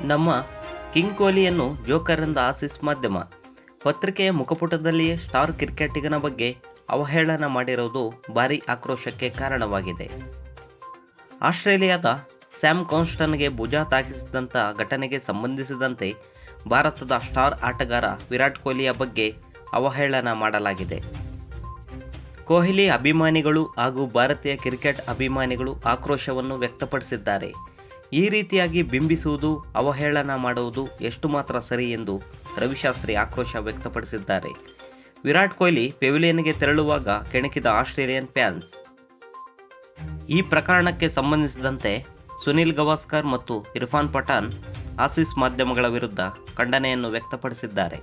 ನಮ್ಮ king ಕೊಹ್ಲಿಯನ್ನು joker ಎಂದ Aussies ಮಾಧ್ಯಮ. ಪತ್ರಿಕೆಯ ಮುಖಪುಟದಲ್ಲಿಯೇ ಸ್ಟಾರ್ ಕ್ರಿಕೆಟಿಗನ ಬಗ್ಗೆ ಅವಹೇಳನ ಮಾಡಿರುವುದು ಭಾರೀ ಆಕ್ರೋಶಕ್ಕೆ ಕಾರಣವಾಗಿದೆ. ಆಸ್ಟ್ರೇಲಿಯಾದ ಸ್ಯಾಮ್ ಕರ್ನ್ಸ್ಟನ್ಗೆ ಭುಜ ತಾಗಿಸಿದಂಥ ಘಟನೆಗೆ ಸಂಬಂಧಿಸಿದಂತೆ ಭಾರತದ ಸ್ಟಾರ್ ಆಟಗಾರ ವಿರಾಟ್ ಕೊಹ್ಲಿಯ ಬಗ್ಗೆ ಅವಹೇಳನ ಮಾಡಲಾಗಿದೆ. ಕೊಹ್ಲಿ ಅಭಿಮಾನಿಗಳು ಹಾಗೂ ಭಾರತೀಯ ಕ್ರಿಕೆಟ್ ಅಭಿಮಾನಿಗಳು ಆಕ್ರೋಶವನ್ನು ವ್ಯಕ್ತಪಡಿಸಿದ್ದಾರೆ. ಈ ರೀತಿಯಾಗಿ ಬಿಂಬಿಸುವುದು, ಅವಹೇಳನ ಮಾಡುವುದು ಎಷ್ಟು ಮಾತ್ರ ಸರಿ ಎಂದು ರವಿಶಾಸ್ತ್ರಿ ಆಕ್ರೋಶ ವ್ಯಕ್ತಪಡಿಸಿದ್ದಾರೆ. ವಿರಾಟ್ ಕೊಹ್ಲಿ ಪೆವಿಲಿಯನ್ಗೆ ತೆರಳುವಾಗ ಕೆಣಕಿದ ಆಸ್ಟ್ರೇಲಿಯನ್ ಫ್ಯಾನ್ಸ್. ಈ ಪ್ರಕರಣಕ್ಕೆ ಸಂಬಂಧಿಸಿದಂತೆ ಸುನಿಲ್ ಗವಾಸ್ಕರ್ ಮತ್ತು ಇರ್ಫಾನ್ ಪಠಾಣ್ ಆಸೀಸ್ ಮಾಧ್ಯಮಗಳ ವಿರುದ್ಧ ಖಂಡನೆಯನ್ನು ವ್ಯಕ್ತಪಡಿಸಿದ್ದಾರೆ.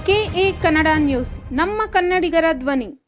KA ಕನ್ನಡ ನ್ಯೂಸ್, ನಮ್ಮ ಕನ್ನಡಿಗರ ಧ್ವನಿ.